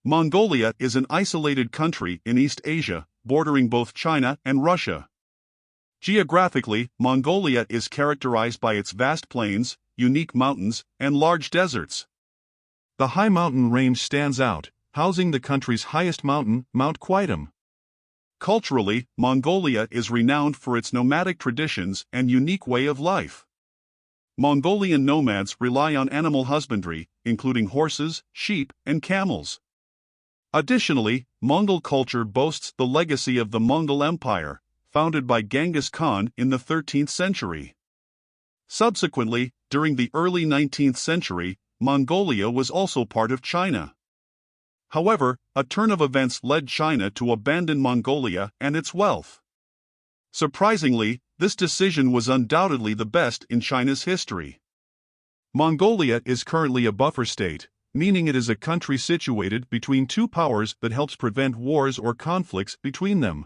Mongolia is an isolated country in East Asia, bordering both China and Russia. Geographically, Mongolia is characterized by its vast plains, unique mountains, and large deserts. The high mountain range stands out, housing the country's highest mountain, Mount Quaitum. Culturally, Mongolia is renowned for its nomadic traditions and unique way of life. Mongolian nomads rely on animal husbandry, including horses, sheep, and camels. Additionally, Mongol culture boasts the legacy of the Mongol Empire, founded by Genghis Khan in the 13th century. Subsequently, during the early 19th century, Mongolia was also part of China. However, a turn of events led China to abandon Mongolia and its wealth. Surprisingly, this decision was undoubtedly the best in China's history. Mongolia is currently a buffer state, meaning it is a country situated between two powers that helps prevent wars or conflicts between them.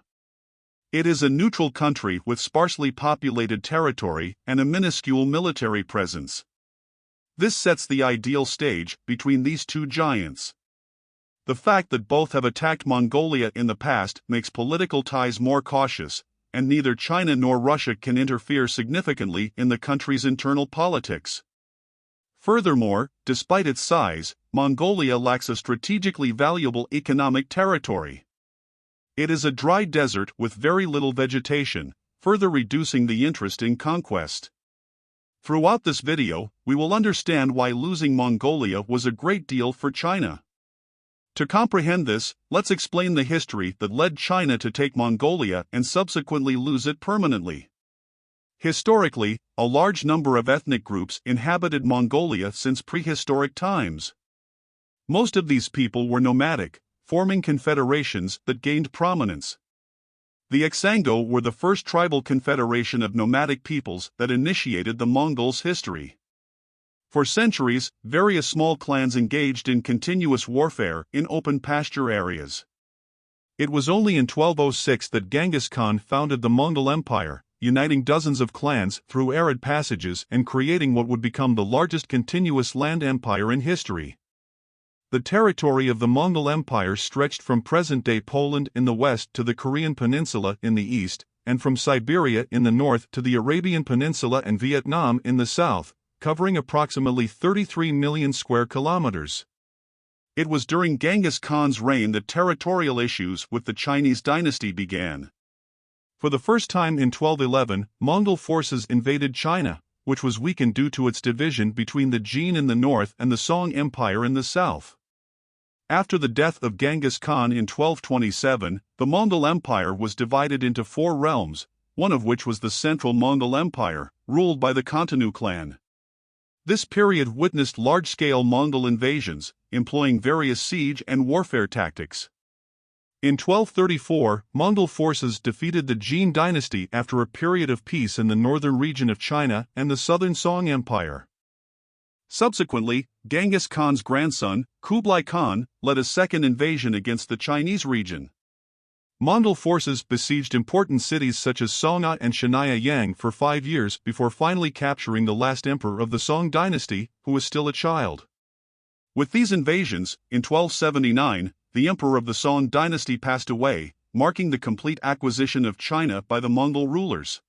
It is a neutral country with sparsely populated territory and a minuscule military presence. This sets the ideal stage between these two giants. The fact that both have attacked Mongolia in the past makes political ties more cautious, and neither China nor Russia can interfere significantly in the country's internal politics. Furthermore, despite its size, Mongolia lacks a strategically valuable economic territory. It is a dry desert with very little vegetation, further reducing the interest in conquest. Throughout this video, we will understand why losing Mongolia was a great deal for China. To comprehend this, let's explain the history that led China to take Mongolia and subsequently lose it permanently. Historically, a large number of ethnic groups inhabited Mongolia since prehistoric times. Most of these people were nomadic, forming confederations that gained prominence. The Xango were the first tribal confederation of nomadic peoples that initiated the Mongols' history. For centuries, various small clans engaged in continuous warfare in open pasture areas. It was only in 1206 that Genghis Khan founded the Mongol Empire, uniting dozens of clans through arid passages and creating what would become the largest continuous land empire in history. The territory of the Mongol Empire stretched from present-day Poland in the west to the Korean Peninsula in the east, and from Siberia in the north to the Arabian Peninsula and Vietnam in the south, covering approximately 33 million square kilometers. It was during Genghis Khan's reign that territorial issues with the Chinese dynasty began. For the first time in 1211, Mongol forces invaded China, which was weakened due to its division between the Jin in the north and the Song Empire in the south. After the death of Genghis Khan in 1227, the Mongol Empire was divided into four realms, one of which was the central Mongol Empire, ruled by the Kontanu clan. This period witnessed large-scale Mongol invasions, employing various siege and warfare tactics. In 1234, Mongol forces defeated the Jin dynasty after a period of peace in the northern region of China and the southern Song Empire. Subsequently, Genghis Khan's grandson, Kublai Khan, led a second invasion against the Chinese region. Mongol forces besieged important cities such as Song'a and Shanhaiyang for 5 years before finally capturing the last emperor of the Song dynasty, who was still a child. With these invasions, in 1279, the emperor of the Song dynasty passed away, marking the complete acquisition of China by the Mongol rulers.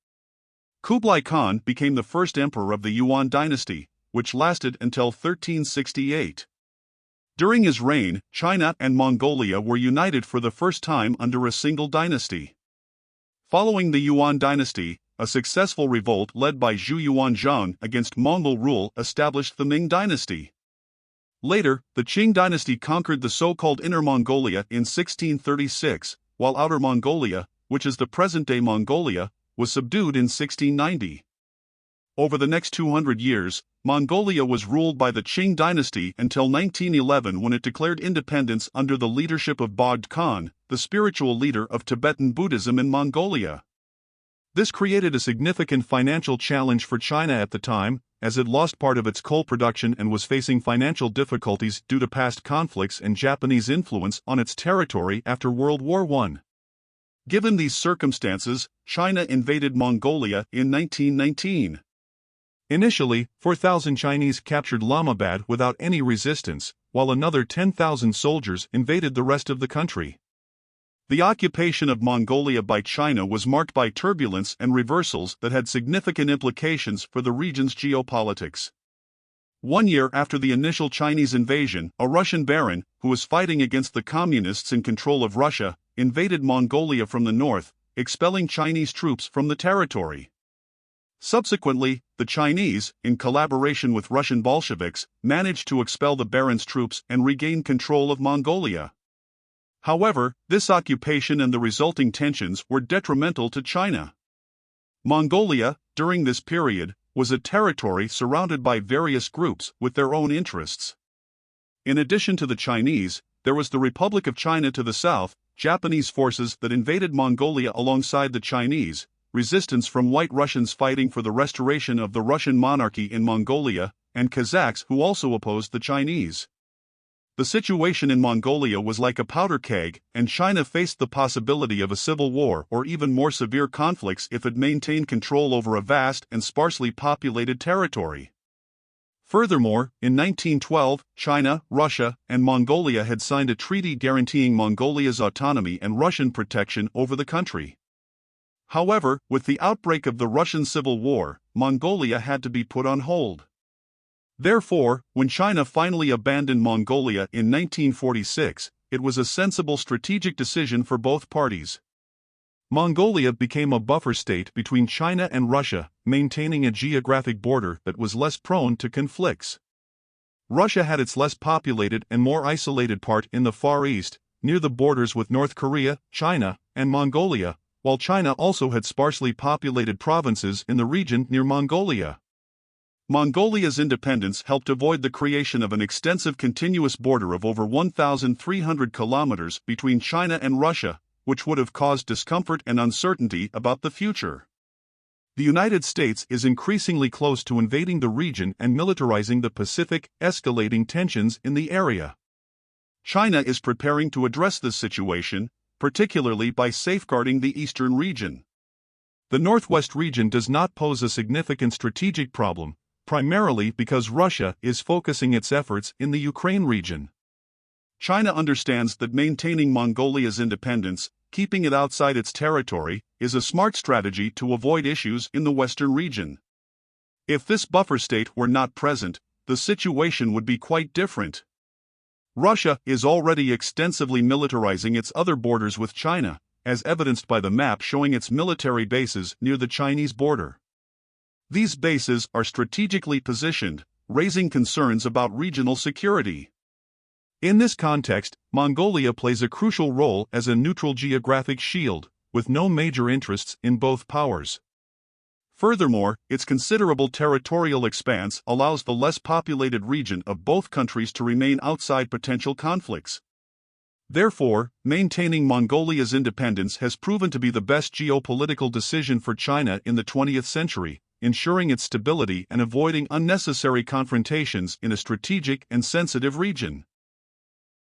Kublai Khan became the first emperor of the Yuan dynasty, which lasted until 1368. During his reign, China and Mongolia were united for the first time under a single dynasty. Following the Yuan dynasty, a successful revolt led by Zhu Yuanzhang against Mongol rule established the Ming dynasty. Later, the Qing dynasty conquered the so-called Inner Mongolia in 1636, while Outer Mongolia, which is the present-day Mongolia, was subdued in 1690. Over the next 200 years, Mongolia was ruled by the Qing dynasty until 1911 when it declared independence under the leadership of Bogd Khan, the spiritual leader of Tibetan Buddhism in Mongolia. This created a significant financial challenge for China at the time, as it lost part of its coal production and was facing financial difficulties due to past conflicts and Japanese influence on its territory after World War I. Given these circumstances, China invaded Mongolia in 1919. Initially, 4,000 Chinese captured Lamabad without any resistance, while another 10,000 soldiers invaded the rest of the country. The occupation of Mongolia by China was marked by turbulence and reversals that had significant implications for the region's geopolitics. 1 year after the initial Chinese invasion, a Russian baron, who was fighting against the communists in control of Russia, invaded Mongolia from the north, expelling Chinese troops from the territory. Subsequently, the Chinese, in collaboration with Russian Bolsheviks, managed to expel the baron's troops and regain control of Mongolia. However, this occupation and the resulting tensions were detrimental to China. Mongolia, during this period, was a territory surrounded by various groups with their own interests. In addition to the Chinese, there was the Republic of China to the south, Japanese forces that invaded Mongolia alongside the Chinese, resistance from White Russians fighting for the restoration of the Russian monarchy in Mongolia, and Kazakhs who also opposed the Chinese. The situation in Mongolia was like a powder keg, and China faced the possibility of a civil war or even more severe conflicts if it maintained control over a vast and sparsely populated territory. Furthermore, in 1912, China, Russia, and Mongolia had signed a treaty guaranteeing Mongolia's autonomy and Russian protection over the country. However, with the outbreak of the Russian Civil War, Mongolia had to be put on hold. Therefore, when China finally abandoned Mongolia in 1946, it was a sensible strategic decision for both parties. Mongolia became a buffer state between China and Russia, maintaining a geographic border that was less prone to conflicts. Russia had its less populated and more isolated part in the Far East, near the borders with North Korea, China, and Mongolia, while China also had sparsely populated provinces in the region near Mongolia. Mongolia's independence helped avoid the creation of an extensive continuous border of over 1,300 kilometers between China and Russia, which would have caused discomfort and uncertainty about the future. The United States is increasingly close to invading the region and militarizing the Pacific, escalating tensions in the area. China is preparing to address this situation, particularly by safeguarding the eastern region. The Northwest region does not pose a significant strategic problem, primarily because Russia is focusing its efforts in the Ukraine region. China understands that maintaining Mongolia's independence, keeping it outside its territory, is a smart strategy to avoid issues in the western region. If this buffer state were not present, the situation would be quite different. Russia is already extensively militarizing its other borders with China, as evidenced by the map showing its military bases near the Chinese border. These bases are strategically positioned, raising concerns about regional security. In this context, Mongolia plays a crucial role as a neutral geographic shield, with no major interests in both powers. Furthermore, its considerable territorial expanse allows the less populated region of both countries to remain outside potential conflicts. Therefore, maintaining Mongolia's independence has proven to be the best geopolitical decision for China in the 20th century, ensuring its stability and avoiding unnecessary confrontations in a strategic and sensitive region.